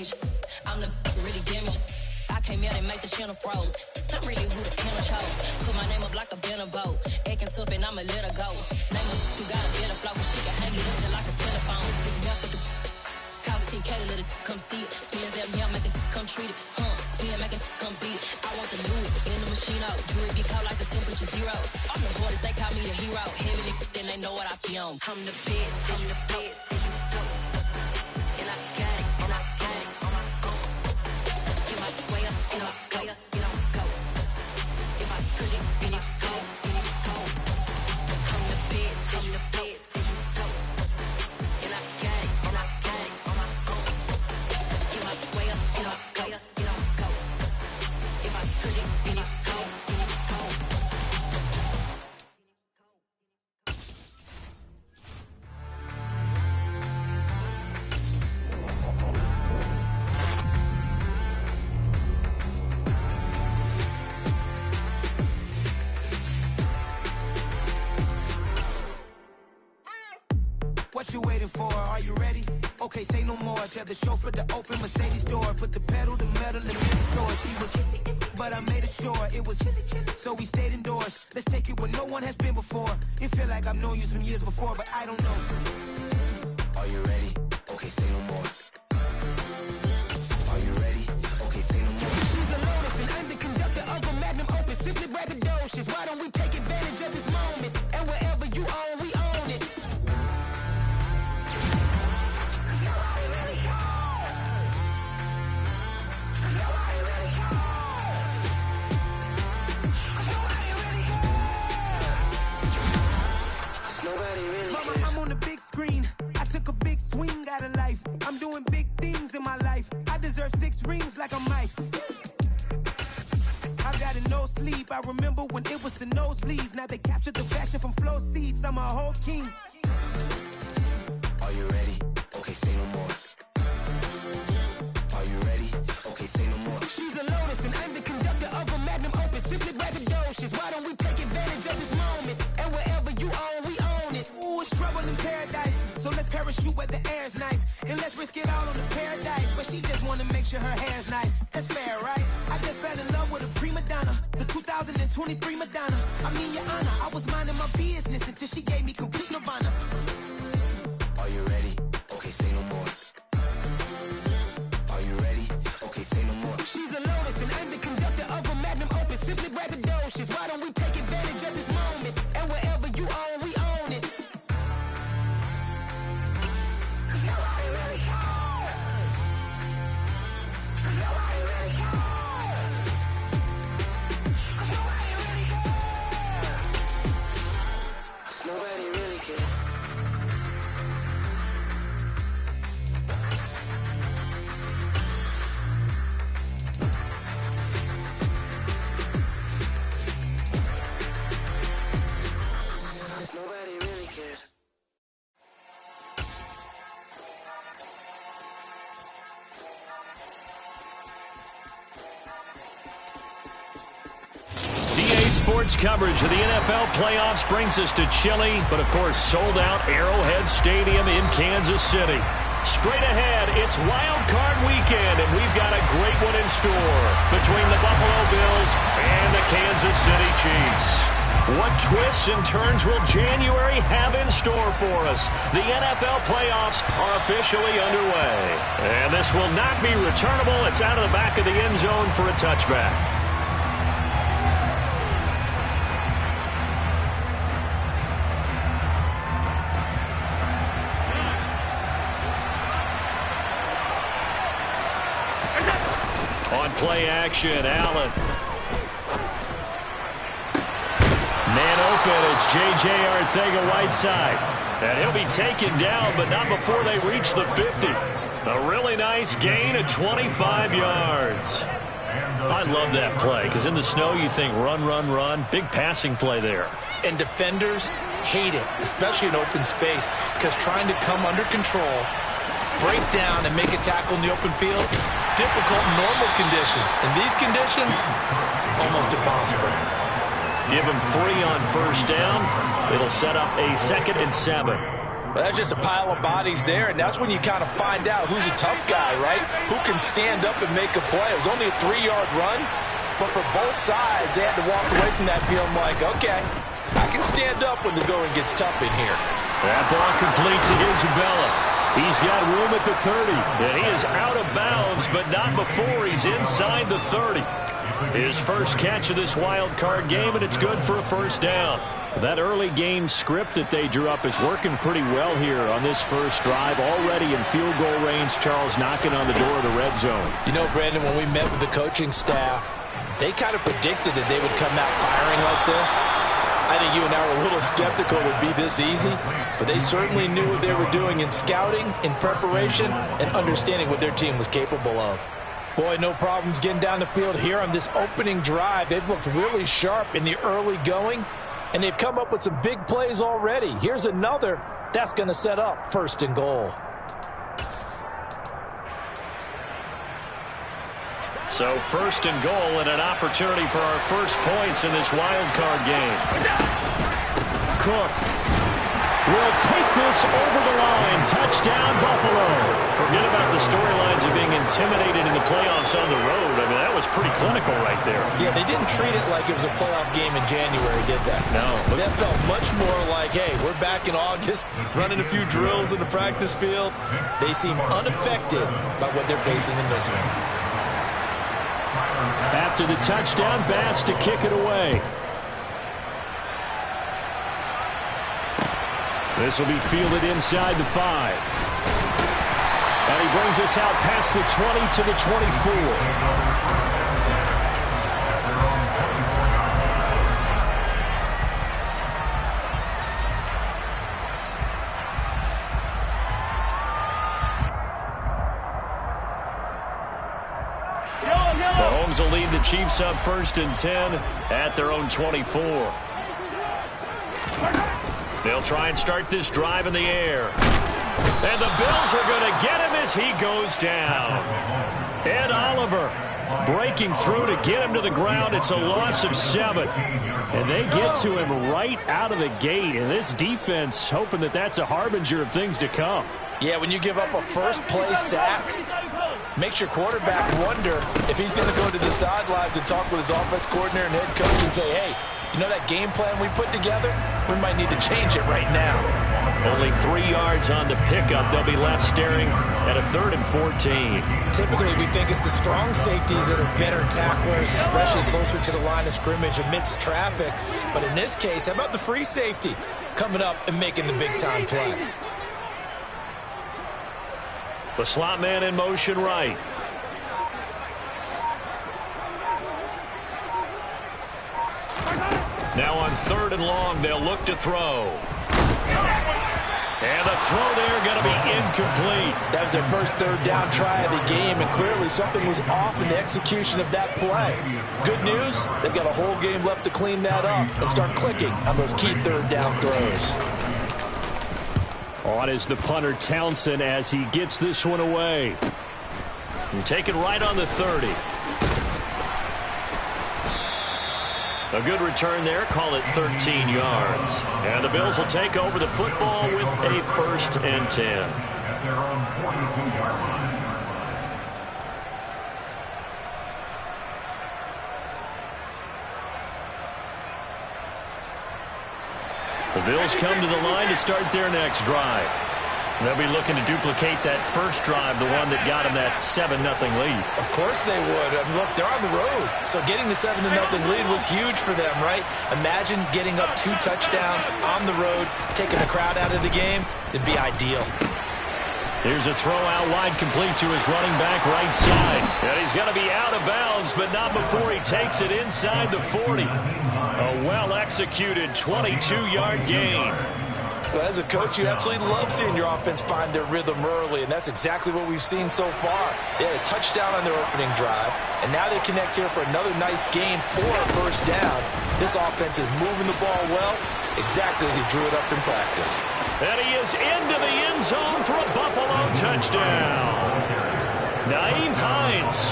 baggage. I'm the really damaged. I came here and make the channel froze. I'm really who the panel chose. Put my name up like a banner boat. Acting tough and I'ma let her go. Name her who got a better flow. She can hang it up just like a telephone. Sticking up with the cost 10K to let it come see it. Hands down here, make it come treat it. Spin, make it come beat it. I want the new in the machine out. Jewelry be cold like the temperature 0. I'm the boys, they call me the hero. Heavy then they know what I be on. I'm the best, I'm the best, and you know. And I got it, and I got it on my own. Get my way up, and I way up, it don't go. If I touch it, then it's cold, then it's cold. I'm the best, and you know. And I got it, and I got it on my own. Get my way up, and I way up, it don't go. If I touch it, then it's cold, then it's cold. What you waiting for? Are you ready? Okay, say no more. Tell the chauffeur to open Mercedes door. Put the pedal to metal and made it soar. She was, but I made it sure it was. So we stayed indoors. Let's take it where no one has been before. It feel like I've known you some years before, but I don't know. Are you ready? Okay, say no more. Are you ready? Okay, say no more. She's a lotus and I'm the conductor of a magnum opus. Simply braggadocious. Why don't we take advantage of this moment? And wherever you own, we own it. Mama, I'm on the big screen. I took a big swing out of life. I'm doing big things in my life. I deserve 6 rings like I'm Mike. I've got a no sleep. I remember when it was the nosebleeds. Now they captured the fashion from flow seats. I'm a whole king. Are you ready? Okay, say no more. Are you ready? Okay, say no more. She's a lotus and I'm the conductor of a magnum opus. Simply braggadocious. Why don't we take advantage of this moment? And wherever you own, we own it. Ooh, it's trouble in paradise. So let's parachute where the air's nice. And let's risk it all on the paradise. But she just wanna make sure her hair's nice. That's fair, right? I just fell in love with a prima donna. The 2023 Madonna. I mean, your honor, I was minding my business until she gave me complete nirvana. Are you ready? Okay, say no more. Are you ready? Okay, say no more. She's a lotus and I'm the conductor of a magnum opus. Simply braggadocious. Why don't we take advantage of this moment? And wherever you own, we own it. Nobody really cares. Nobody really cares. Nobody really cares. Nobody really cares. Nobody really cares. DA Sports coverage of the NFL playoffs brings us to chilly, but of course sold out Arrowhead Stadium in Kansas City. Straight ahead, it's Wild Card Weekend, and we've got a great one in store between the Buffalo Bills and the Kansas City Chiefs. What twists and turns will January have in store for us? The NFL playoffs are officially underway. And this will not be returnable. It's out of the back of the end zone for a touchback. On play action, Allen. Man open, it's J.J. Arcega-Whiteside. And he'll be taken down, but not before they reach the 50. A really nice gain of 25 yards. I love that play, because in the snow you think run, run, run. Big passing play there. And defenders hate it, especially in open space, because trying to come under control, break down, and make a tackle in the open field, difficult in normal conditions. In these conditions, almost impossible. Give him 3 on first down. It'll set up a 2nd and 7. Well, that's just a pile of bodies there, and that's when you kind of find out who's a tough guy, right? Who can stand up and make a play. It was only a 3-yard run, but for both sides, they had to walk away from that feeling like, okay, I can stand up when the going gets tough in here. That ball complete to Isabella. He's got room at the 30, and he is out of bounds, but not before he's inside the 30. His first catch of this wild card game, and it's good for a first down. That early game script that they drew up is working pretty well here on this first drive. Already in field goal range, Charles knocking on the door of the red zone. You know, Brandon, when we met with the coaching staff, they kind of predicted that they would come out firing like this. I think you and I were a little skeptical it would be this easy, but they certainly knew what they were doing in scouting, in preparation, and understanding what their team was capable of. Boy, no problems getting down the field here on this opening drive. They've looked really sharp in the early going, and they've come up with some big plays already. Here's another that's going to set up 1st and goal. So 1st and goal and an opportunity for our first points in this wild card game. Cook will take this over the line. Touchdown, Buffalo. Forget about the storylines of being intimidated in the playoffs on the road. I mean, that was pretty clinical right there. Yeah, they didn't treat it like it was a playoff game in January, did they? No. That felt much more like, hey, we're back in August, running a few drills in the practice field. They seem unaffected by what they're facing in this one. After the touchdown, Bass to kick it away. This will be fielded inside the 5. And he brings us out past the 20 to the 24. Mahomes will lead the Chiefs up 1st and 10 at their own 24. They'll try and start this drive in the air. And the Bills are going to get him as he goes down. Ed Oliver breaking through to get him to the ground. It's a loss of 7. And they get to him right out of the gate. And this defense hoping that that's a harbinger of things to come. Yeah, when you give up a first-place sack, makes your quarterback wonder if he's going to go to the sidelines and talk with his offense coordinator and head coach and say, hey, you know that game plan we put together? We might need to change it right now. Only 3 yards on the pickup. They'll be left staring at a 3rd and 14. Typically, we think it's the strong safeties that are better tacklers, especially closer to the line of scrimmage amidst traffic. But in this case, how about the free safety coming up and making the big-time play? The slot man in motion right. Now on 3rd and long, they'll look to throw. And the throw there going to be incomplete. That was their first 3rd down try of the game, and clearly something was off in the execution of that play. Good news, they've got a whole game left to clean that up and start clicking on those key 3rd down throws. On is the punter Townsend as he gets this one away. And taken right on the 30. A good return there, call it 13 yards. And the Bills will take over the football with a 1st and 10. The Bills come to the line to start their next drive. They'll be looking to duplicate that first drive, the one that got them that 7-0 lead. Of course they would. I mean, look, they're on the road. So getting the 7-0 lead was huge for them, right? Imagine getting up 2 touchdowns on the road, taking the crowd out of the game. It'd be ideal. Here's a throw out wide, complete to his running back right side. And he's going to be out of bounds, but not before he takes it inside the 40. A well-executed 22-yard gain. Well, as a coach, you absolutely love seeing your offense find their rhythm early, and that's exactly what we've seen so far. They had a touchdown on their opening drive, and now they connect here for another nice gain for a 1st down. This offense is moving the ball well, exactly as he drew it up in practice. And he is into the end zone for a Buffalo touchdown. Nyheim Hines,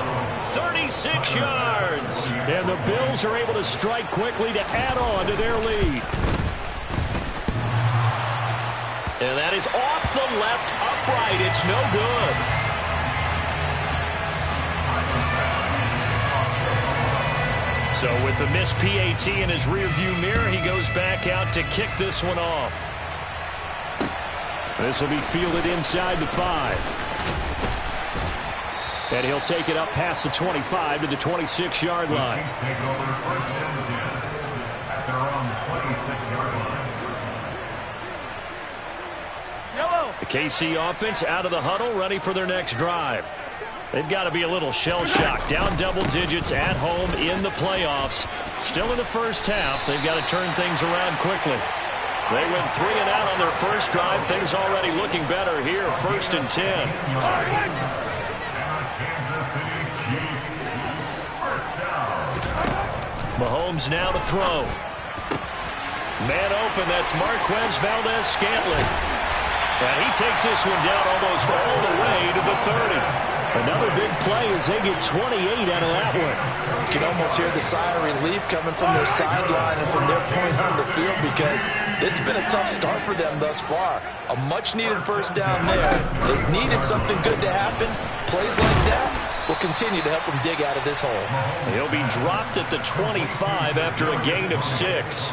36 yards. And the Bills are able to strike quickly to add on to their lead. And that is off the left upright. It's no good. So with the missed PAT in his rearview mirror, he goes back out to kick this one off. This will be fielded inside the 5. And he'll take it up past the 25 to the 26-yard line. The KC offense out of the huddle, ready for their next drive. They've got to be a little shell-shocked. Down double digits at home in the playoffs. Still in the first half. They've got to turn things around quickly. They went 3 and out on their first drive. Things already looking better here. 1st and 10. Mahomes now to throw. Man open. That's Marquez Valdez-Scantling. And he takes this one down almost all the way to the 30. Another big play as they get 28 out of that one. You can almost hear the sigh of relief coming from their sideline and from their point on the field because this has been a tough start for them thus far. A much-needed first down there. They've needed something good to happen. Plays like that will continue to help them dig out of this hole. He'll be dropped at the 25 after a gain of 6.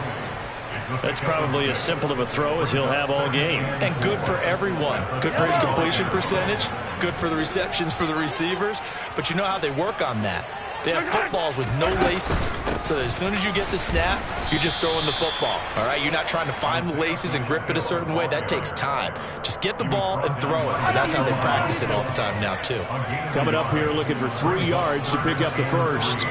That's probably as simple of a throw as he'll have all game. And good for everyone. Good for his completion percentage. Good for the receptions for the receivers. But you know how they work on that. They have footballs with no laces. So that as soon as you get the snap, you're just throwing the football. All right? You're not trying to find the laces and grip it a certain way. That takes time. Just get the ball and throw it. So that's how they practice it all the time now, too. Coming up here looking for 3 yards to pick up the first.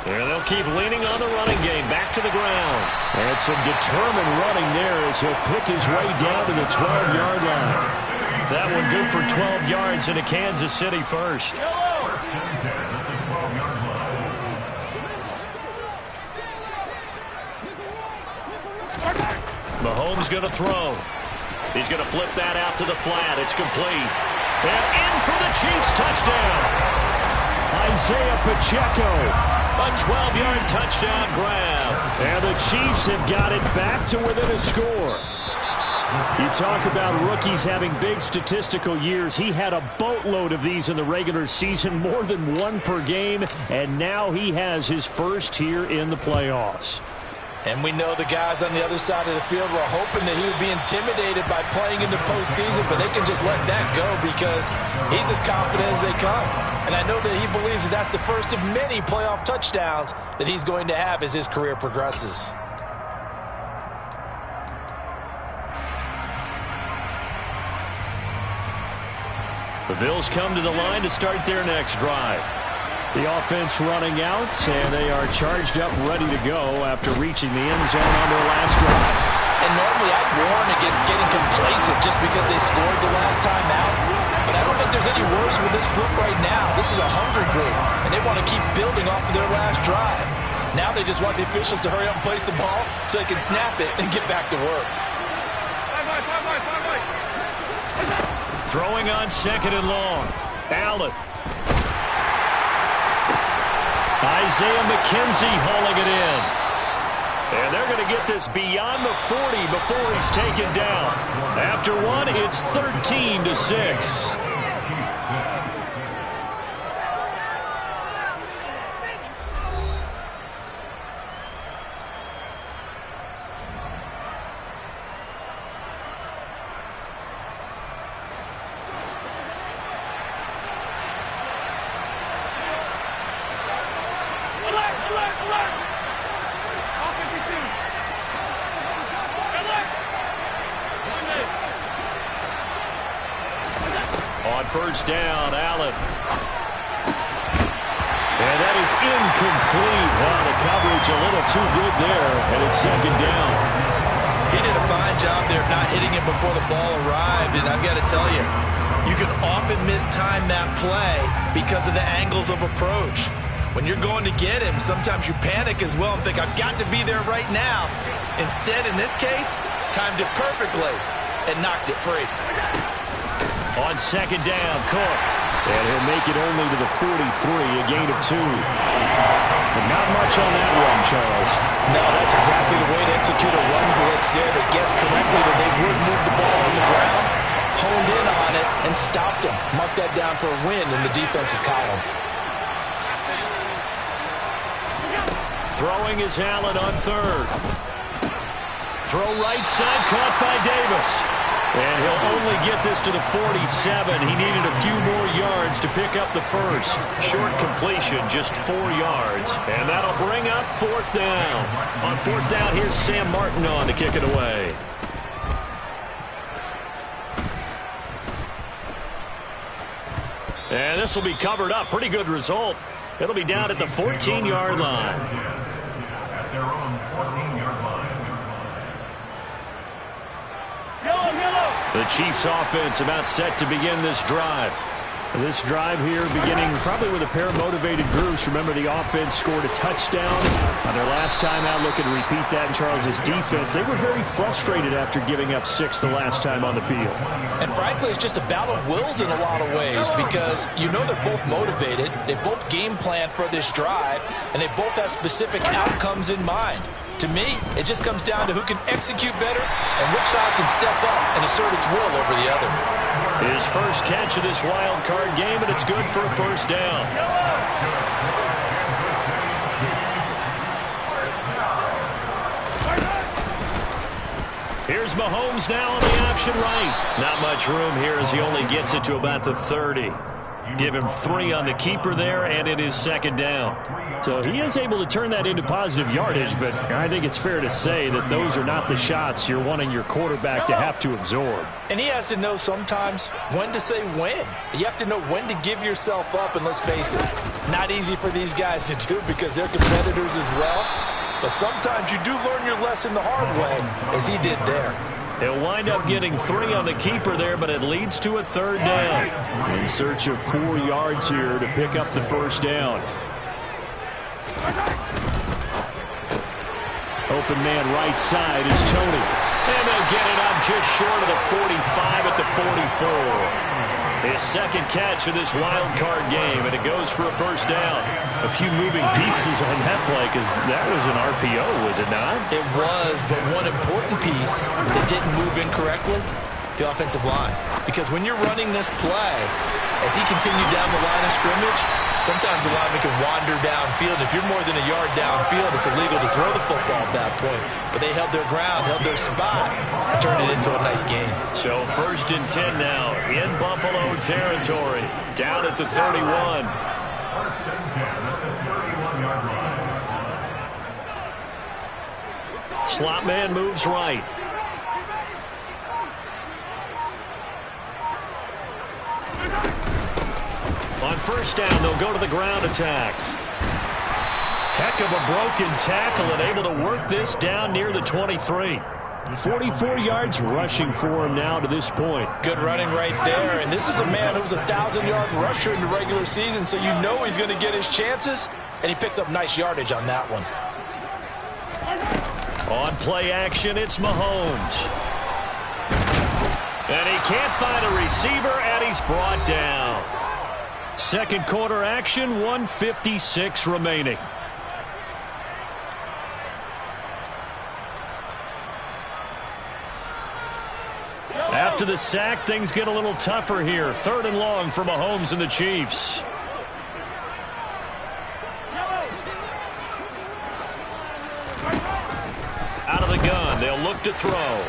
And they'll keep leaning on the running game. Back to the ground. And some determined running there as he'll pick his way down to the 12-yard line. That one good for 12 yards into Kansas City first. Mahomes going to throw. He's going to flip that out to the flat. It's complete. And in for the Chiefs touchdown. Isaiah Pacheco. A 12-yard touchdown grab. And the Chiefs have got it back to within a score. You talk about rookies having big statistical years. He had a boatload of these in the regular season, more than 1 per game, and now he has his first here in the playoffs. And we know the guys on the other side of the field were hoping that he would be intimidated by playing in the postseason, but they can just let that go because he's as confident as they come. And I know that he believes that that's the first of many playoff touchdowns that he's going to have as his career progresses. The Bills come to the line to start their next drive. The offense running out, and they are charged up, ready to go after reaching the end zone on their last drive. And normally I'd warn against getting complacent just because they scored the last time out. But I don't think there's any worries with this group right now. This is a hungry group, and they want to keep building off of their last drive. Now they just want the officials to hurry up and place the ball so they can snap it and get back to work. Throwing on 2nd and long. Allen. Isaiah McKenzie hauling it in. And they're going to get this beyond the 40 before he's taken down. After one, it's 13-6. On first down, Allen. And that is incomplete. Wow, the coverage a little too good there, and it's 2nd down. He did a fine job there of not hitting it before the ball arrived, and I've got to tell you, you can often mistime that play because of the angles of approach. When you're going to get him, sometimes you panic as well and think, I've got to be there right now. Instead, in this case, timed it perfectly and knocked it free. On 2nd down, Cook. And he'll make it only to the 43, a gain of 2. But not much on that run, Charles. No, that's exactly the way to execute a run blitz there. They guessed correctly that they would move the ball on the ground, honed in on it, and stopped them. Mark that down for a win in the defense's column. Throwing is Allen on third. Throw right side, caught by Davis. And he'll only get this to the 47. He needed a few more yards to pick up the first. Short completion, just 4 yards. And that'll bring up fourth down. On fourth down, here's Sam Martin on to kick it away. And this will be covered up. Pretty good result. It'll be down at the 14-yard line. At their own 14-yard line. The Chiefs offense about set to begin this drive. This drive here beginning probably with a pair of motivated groups. Remember, the offense scored a touchdown on their last time out. Looking to repeat that in Charles's defense. They were very frustrated after giving up 6 the last time on the field. And frankly, it's just a battle of wills in a lot of ways because you know they're both motivated. They both game plan for this drive, and they both have specific outcomes in mind. To me, it just comes down to who can execute better and which side can step up and assert its will over the other. His first catch of this wild card game, and it's good for a first down. Here's Mahomes now on the option right. Not much room here as he only gets it to about the 30. Give him 3 on the keeper there, and it is second down. So he is able to turn that into positive yardage, but I think it's fair to say that those are not the shots you're wanting your quarterback to have to absorb. And he has to know sometimes when to say when. You have to know when to give yourself up, and let's face it, not easy for these guys to do because they're competitors as well. But sometimes you do learn your lesson the hard way, as he did there. He'll wind up getting 3 on the keeper there, but it leads to a third down. In search of 4 yards here to pick up the first down. Open man right side is Tony. And they'll get it up just short of the 45 at the 44. His second catch of this wild card game, and it goes for a first down. A few moving pieces on that play because that was an RPO, was it not? It was, but one important piece that didn't move incorrectly, the offensive line. Because when you're running this play, as he continued down the line of scrimmage, sometimes the lineman can wander downfield. If you're more than a yard downfield, it's illegal to throw the football at that point. But they held their ground, held their spot, and turned it into a nice game. So first and 10 now in Buffalo territory. Down at the 31. First and 10 at the 31-yard line. Slot man moves right. On first down, they'll go to the ground attack. Heck of a broken tackle and able to work this down near the 23. 44 yards rushing for him now to this point. Good running right there. And this is a man who's a 1,000-yard rusher in the regular season, so you know he's going to get his chances, and he picks up nice yardage on that one. On play action, it's Mahomes. And he can't find a receiver, and he's brought down. Second quarter action, 1:56 remaining. After the sack, things get a little tougher here. Third and long for Mahomes and the Chiefs. Out of the gun, they'll look to throw.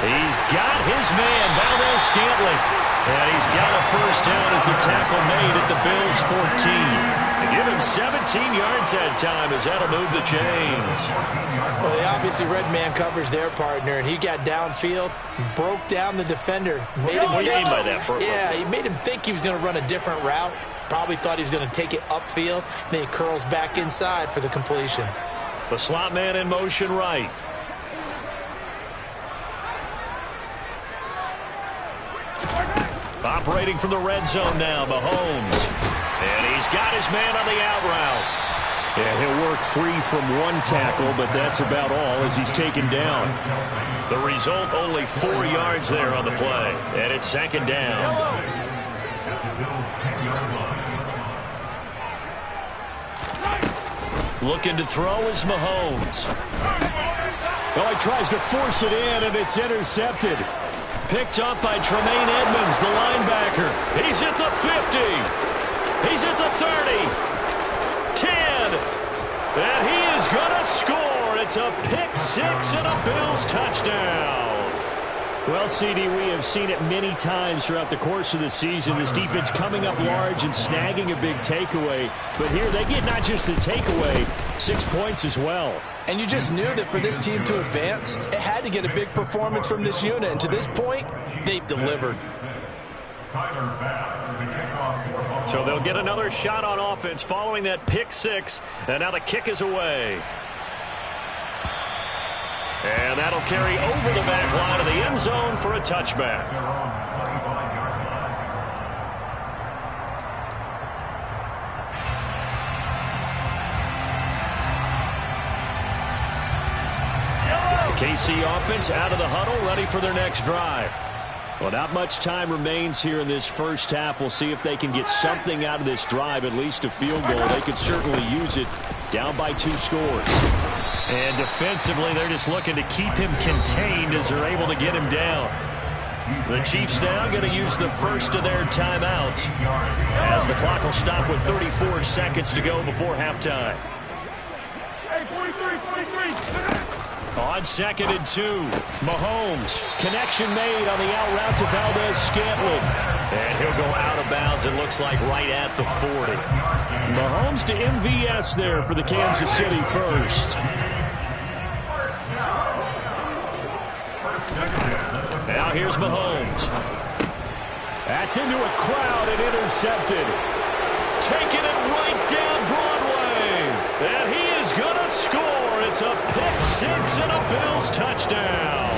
He's got his man, Valdez-Scantling. And he's got a first down as a tackle made at the Bills' 14. And give him 17 yards that time as that'll move the chains. Well, they obviously red man covers their partner, and he got downfield, broke down the defender. Made him what do you mean by that? Yeah, he made him think he was going to run a different route. Probably thought he was going to take it upfield. Then he curls back inside for the completion. The slot man in motion right. Operating from the red zone now, Mahomes. And he's got his man on the out route. Yeah, he'll work free from one tackle, but that's about all as he's taken down. The result, only 4 yards there on the play. And it's second down. Looking to throw is Mahomes. Well, he tries to force it in, and it's intercepted. Picked up by Tremaine Edmonds, the linebacker. He's at the 50. He's at the 30. 10. And he is going to score. It's a pick six and a Bills touchdown. Well, CD, we have seen it many times throughout the course of the season. This defense coming up large and snagging a big takeaway. But here they get not just the takeaway, 6 points as well. And you just knew that for this team to advance, it had to get a big performance from this unit. And to this point, they've delivered. So they'll get another shot on offense following that pick six. And now the kick is away. And that'll carry over the back line of the end zone for a touchback. The KC offense out of the huddle, ready for their next drive. Well, not much time remains here in this first half. We'll see if they can get something out of this drive, at least a field goal. They could certainly use it, down by 2 scores. And defensively, they're just looking to keep him contained as they're able to get him down. The Chiefs now going to use the first of their timeouts as the clock will stop with 34 seconds to go before halftime. On 2nd and 2, Mahomes. Connection made on the out route to Valdez-Scantling. And he'll go out of bounds, it looks like, right at the 40. Mahomes to MVS there for the Kansas City first. Now here's Mahomes. That's into a crowd and intercepted. Taking it right down Broadway. And he is going to score. It's a pick six and a Bills touchdown.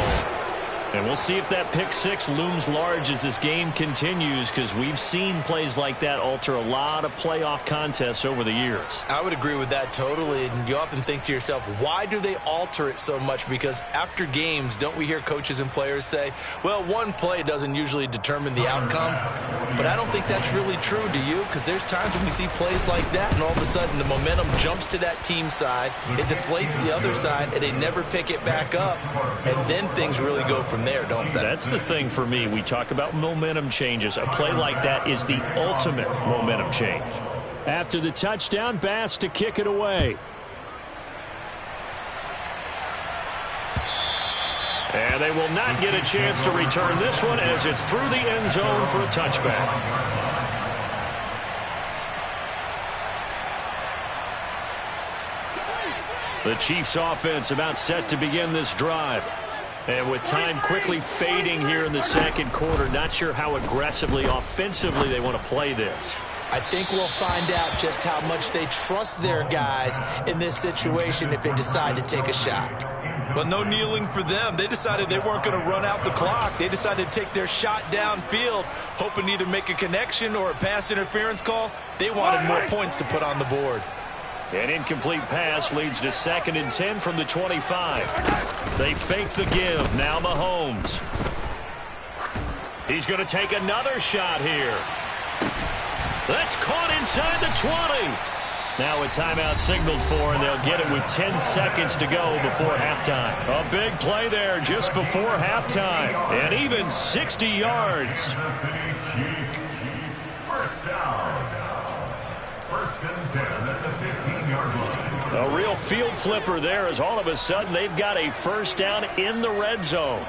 And we'll see if that pick six looms large as this game continues, because we've seen plays like that alter a lot of playoff contests over the years. I would agree with that totally. And you often think to yourself, why do they alter it so much? Because after games, don't we hear coaches and players say, well, one play doesn't usually determine the outcome? But I don't think that's really true, do you? Because there's times when we see plays like that, and all of a sudden the momentum jumps to that team side, it deflates the other side, and they never pick it back up. And then things really go from there, don't they? That's the thing for me. We talk about momentum changes. A play like that is the ultimate momentum change. After the touchdown, Bass to kick it away. And they will not get a chance to return this one as it's through the end zone for a touchback. The Chiefs offense about set to begin this drive. And with time quickly fading here in the second quarter, not sure how aggressively, offensively they want to play this. I think we'll find out just how much they trust their guys in this situation if they decide to take a shot. But no kneeling for them. They decided they weren't going to run out the clock. They decided to take their shot downfield, hoping to either make a connection or a pass interference call. They wanted more points to put on the board. An incomplete pass leads to 2nd and 10 from the 25. They fake the give. Now Mahomes. He's going to take another shot here. That's caught inside the 20. Now a timeout signaled for, and they'll get it with 10 seconds to go before halftime. A big play there just before halftime. And even 60 yards. First down. First and 10 at the 15-yard line. A real field flipper there, as all of a sudden they've got a first down in the red zone.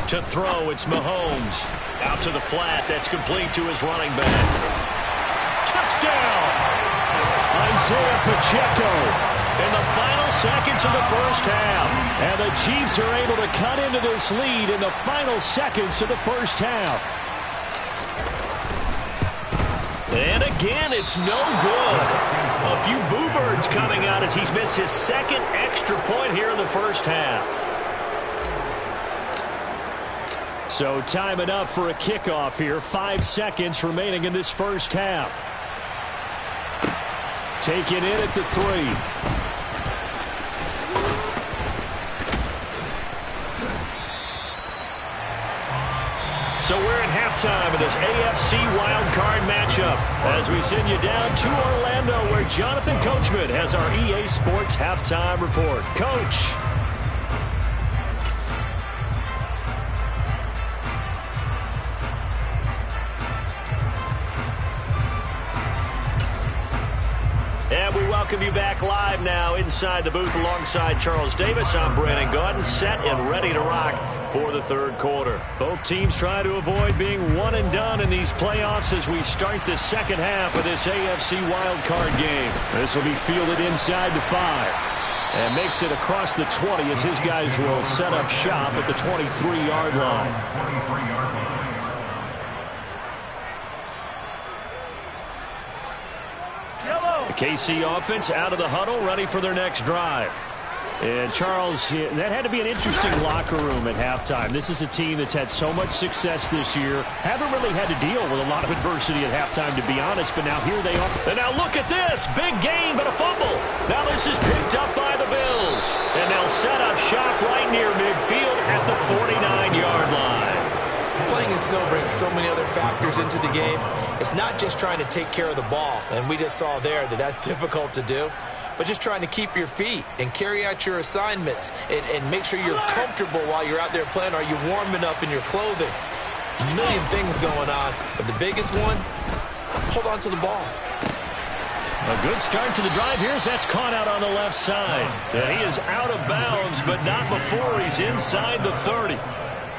To throw, it's Mahomes. Out to the flat. That's complete to his running back. Touchdown! Isaiah Pacheco in the final seconds of the first half. And the Chiefs are able to cut into this lead in the final seconds of the first half. And again, it's no good. A few boo birds coming out as he's missed his second extra point here in the first half. So time enough for a kickoff here. 5 seconds remaining in this first half. Taken in at the 3. So we're at halftime of this AFC wildcard matchup as we send you down to Orlando where Jonathan Coachman has our EA Sports halftime report. Coach. And we welcome you back live now inside the booth alongside Charles Davis. I'm Brandon Gaudin, set and ready to rock for the third quarter. Both teams trying to avoid being one and done in these playoffs as we start the second half of this AFC wildcard game. This will be fielded inside the 5. And makes it across the 20 as his guys will set up shop at the 23-yard line. KC offense out of the huddle, ready for their next drive. And Charles, that had to be an interesting locker room at halftime. This is a team that's had so much success this year. Haven't really had to deal with a lot of adversity at halftime, to be honest, but now here they are. And now look at this. Big gain, but a fumble. Now this is picked up by the Bills. And they'll set up shop right near midfield at the 49-yard line. Playing in snow brings so many other factors into the game. It's not just trying to take care of the ball, and we just saw there that that's difficult to do, but just trying to keep your feet and carry out your assignments and make sure you're comfortable while you're out there playing. Are you warm enough in your clothing? A million things going on, but the biggest one, hold on to the ball. A good start to the drive here as that's caught out on the left side. And he is out of bounds, but not before he's inside the 30.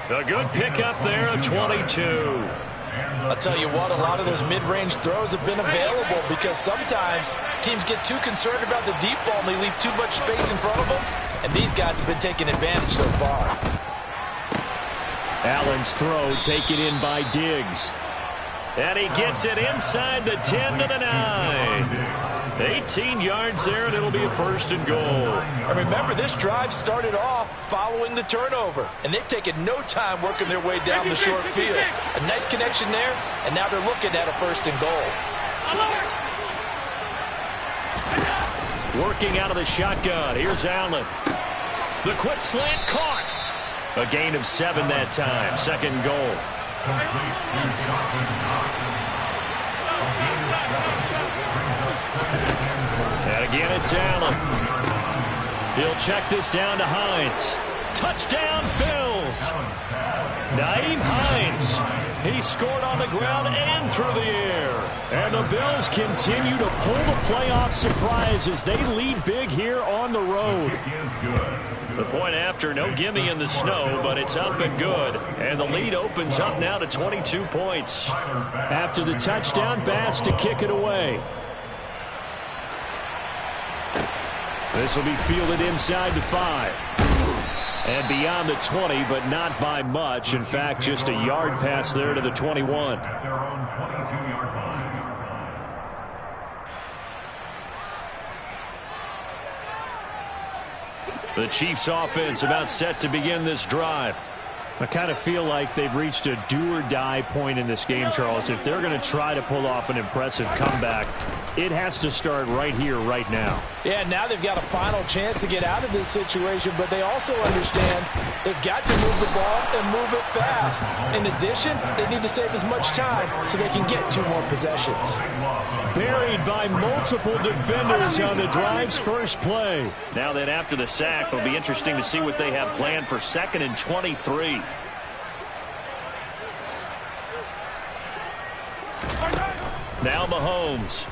A good pickup there at 22. I'll tell you what, a lot of those mid-range throws have been available because sometimes teams get too concerned about the deep ball and they leave too much space in front of them, and these guys have been taking advantage so far. Allen's throw taken in by Diggs. And he gets it inside the 10 to the 9. 18 yards there, and it'll be a 1st and goal. And remember, this drive started off following the turnover, and they've taken no time working their way down the short field. A nice connection there, and now they're looking at a 1st and goal. Working out of the shotgun. Here's Allen. The quick slant caught. A gain of 7 that time. 2nd goal. And again, it's Allen. He'll check this down to Hines. Touchdown, Bills. Nyheim Hines. He scored on the ground and through the air. And the Bills continue to pull the playoff surprise as they lead big here on the road. The point after, no gimme in the snow, but it's up and good. And the lead opens up now to 22 points. After the touchdown, Bass to kick it away. This will be fielded inside the 5. And beyond the 20, but not by much. In fact, just a yard pass there to the 21. At their own 22-yard line. The Chiefs offense about set to begin this drive. I kind of feel like they've reached a do-or-die point in this game, Charles. If they're going to try to pull off an impressive comeback, it has to start right here, right now. Yeah, now they've got a final chance to get out of this situation, but they also understand they've got to move the ball and move it fast. In addition, they need to save as much time so they can get 2 more possessions. Buried by multiple defenders on the drive's first play. Now then, after the sack, it'll be interesting to see what they have planned for 2nd and 23. Now Mahomes.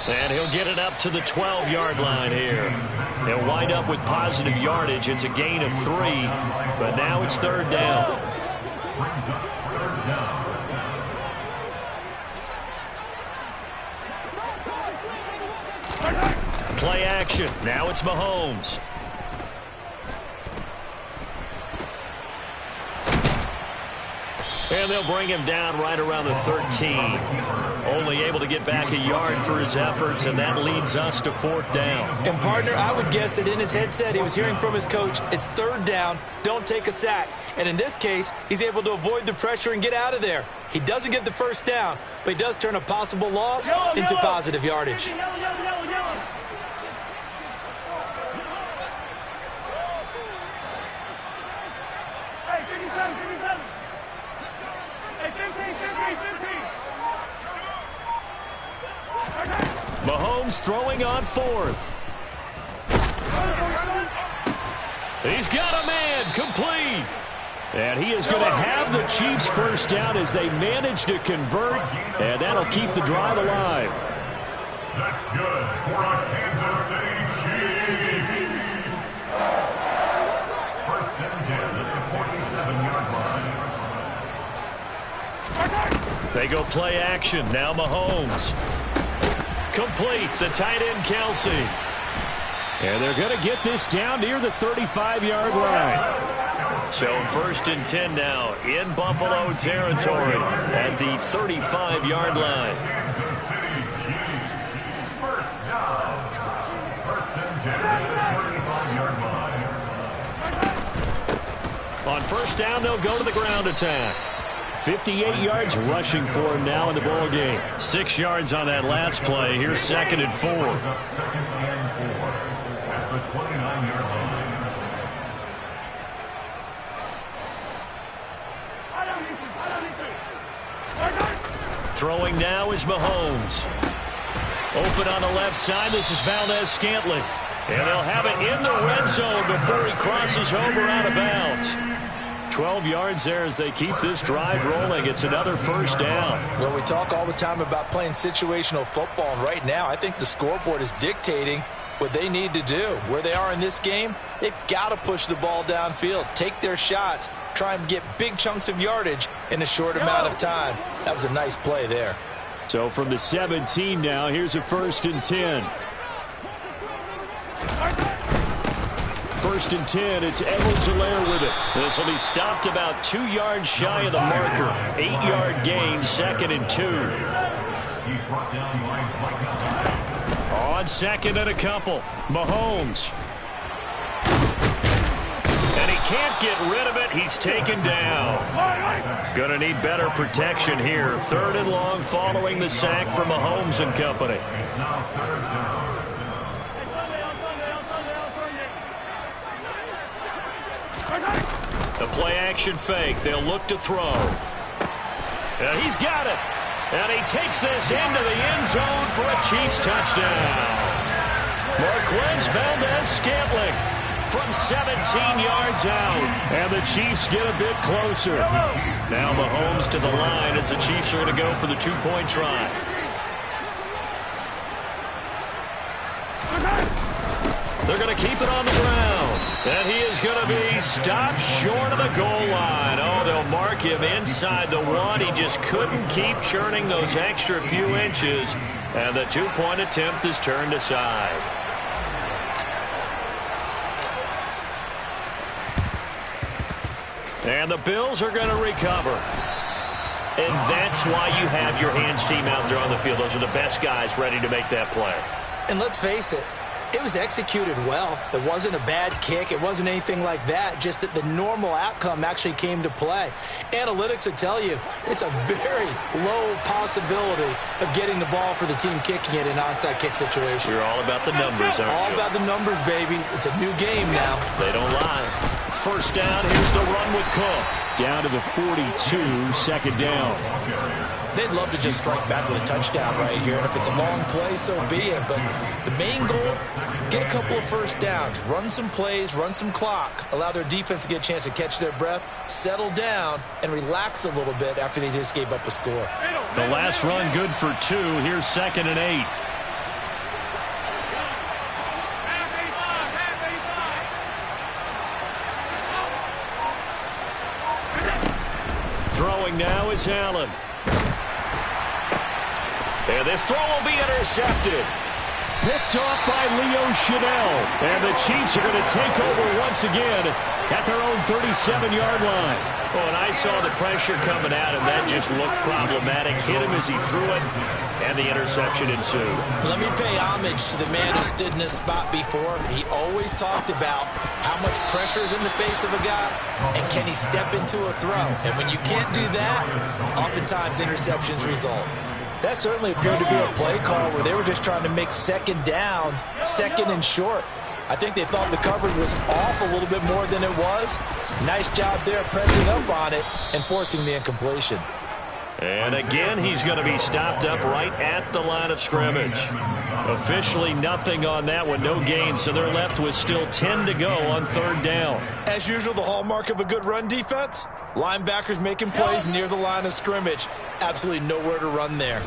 And he'll get it up to the 12-yard line here. They'll wind up with positive yardage. It's a gain of 3, but now it's 3rd down. Play action. Now it's Mahomes. And they'll bring him down right around the 13. Only able to get back a yard for his efforts, and that leads us to 4th down. And, partner, I would guess that in his headset he was hearing from his coach, it's 3rd down, don't take a sack. And in this case, he's able to avoid the pressure and get out of there. He doesn't get the 1st down, but he does turn a possible loss into positive yardage. Mahomes throwing on fourth. He's got a man, complete. And he is going to have the Chiefs first down as they manage to convert, and that'll keep the drive alive. That's good for a Kansas City Chiefs. First and 10 at the 47-yard line. They go play action. Now Mahomes. Complete. The tight end, Kelsey. And they're going to get this down near the 35-yard line. So first and 10 now in Buffalo territory at the 35-yard line. Kansas City Chiefs. First down. First and 10 at the 35-yard line. On first down, they'll go to the ground attack. 58 yards rushing for him now in the ball game. 6 yards on that last play. Here's second and 4. Second and 4 at the 29-yard line. Throwing now is Mahomes. Open on the left side. This is Valdez-Scantling. And they'll have it in the red zone before he crosses over out of bounds. 12 yards there as they keep this drive rolling. It's another first down. Well, we talk all the time about playing situational football, and right now I think the scoreboard is dictating what they need to do. Where they are in this game, they've got to push the ball downfield, take their shots, try and get big chunks of yardage in a short amount of time. That was a nice play there. So from the 17 now, here's a first and 10. First and 10, it's Edwards-Helaire with it. This will be stopped about 2 yards shy of the marker. 8-yard gain, second and 2. On second and a couple, Mahomes. And he can't get rid of it. He's taken down. Gonna need better protection here. Third and long following the sack from Mahomes and company. It's now third down. The play-action fake. They'll look to throw. And he's got it. And he takes this into the end zone for a Chiefs touchdown. Marquez Valdez-Scantling from 17 yards out. And the Chiefs get a bit closer. Now Mahomes to the line as the Chiefs are going to go for the two-point try. They're going to keep it on the ground. And he is going to be stopped short of the goal line. Oh, they'll mark him inside the 1. He just couldn't keep churning those extra few inches. And the two-point attempt is turned aside. And the Bills are going to recover. And that's why you have your hands team out there on the field. Those are the best guys ready to make that play. And let's face it, it was executed well. It wasn't a bad kick. It wasn't anything like that. Just that the normal outcome actually came to play. Analytics will tell you it's a very low possibility of getting the ball for the team kicking it in an onside kick situation. You're all about the numbers, aren't you? All about the numbers, baby. It's a new game now. They don't lie. First down, here's the run with Cook. Down to the 42, second down. They'd love to just strike back with a touchdown right here, and if it's a long play, so be it. But the main goal, get a couple of first downs, run some plays, run some clock, allow their defense to get a chance to catch their breath, settle down, and relax a little bit after they just gave up a score. The last run good for 2. Here's second and 8. Throwing now is Allen. And this throw will be intercepted. Picked off by Leo Chanel. And the Chiefs are going to take over once again at their own 37-yard line. Oh, and I saw the pressure coming at him. That just looked problematic. Hit him as he threw it, and the interception ensued. Let me pay homage to the man who stood in this spot before. He always talked about how much pressure is in the face of a guy, and can he step into a throw. And when you can't do that, oftentimes interceptions result. That certainly appeared to be a play call where they were just trying to make second down, second and short. I think they thought the coverage was off a little bit more than it was. Nice job there pressing up on it and forcing the incompletion. And again, he's going to be stopped up right at the line of scrimmage. Officially nothing on that one, no gain, so they're left with still 10 to go on third down. As usual, the hallmark of a good run defense, linebackers making plays near the line of scrimmage. Absolutely nowhere to run there.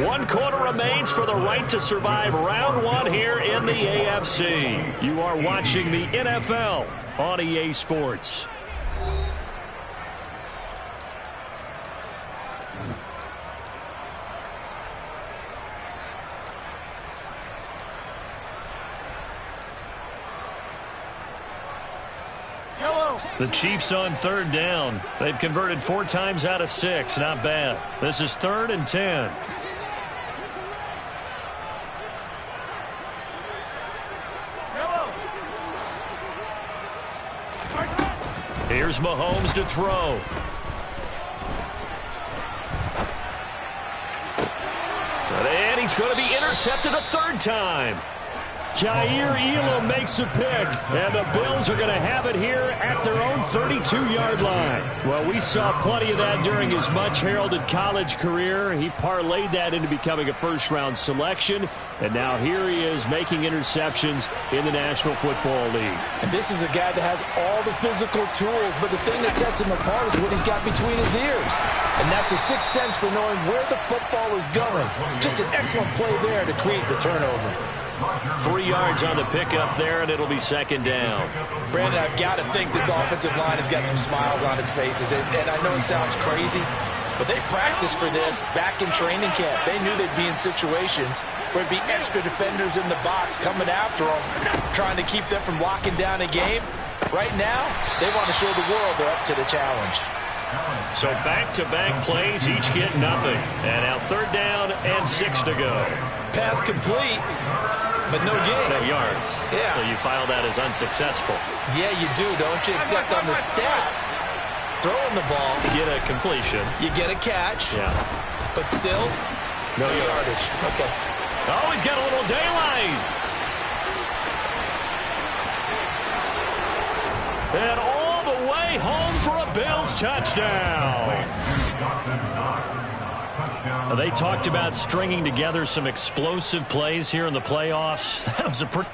1 quarter remains for the right to survive round 1 here in the AFC. You are watching the NFL on EA Sports. The Chiefs on third down. They've converted 4 times out of 6. Not bad. This is 3rd and 10. Here's Mahomes to throw. And he's going to be intercepted a 3rd time. Jair Elam makes a pick, and the Bills are going to have it here at their own 32-yard line. Well, we saw plenty of that during his much-heralded college career. He parlayed that into becoming a first-round selection, and now here he is making interceptions in the National Football League. And this is a guy that has all the physical tools, but the thing that sets him apart is what he's got between his ears. And that's the sixth sense for knowing where the football is going. Just an excellent play there to create the turnover. 3 yards on the pickup there, and it'll be 2nd down. Brandon, I've got to think this offensive line has got some smiles on its faces. And I know it sounds crazy, but they practiced for this back in training camp. They knew they'd be in situations where it'd be extra defenders in the box coming after them, trying to keep them from locking down a game. Right now, they want to show the world they're up to the challenge. So back-to-back plays, each get nothing. And now 3rd down and 6 to go. Pass complete, but no gain. No yards. Yeah. So you file that as unsuccessful. Yeah, you do, don't you? Except on the stats, throwing the ball. You get a completion. You get a catch. Yeah. But still, no yardage. Okay. Oh, he's got a little daylight. And all the way home for a Bills touchdown. They talked about stringing together some explosive plays here in the playoffs. That was a pretty...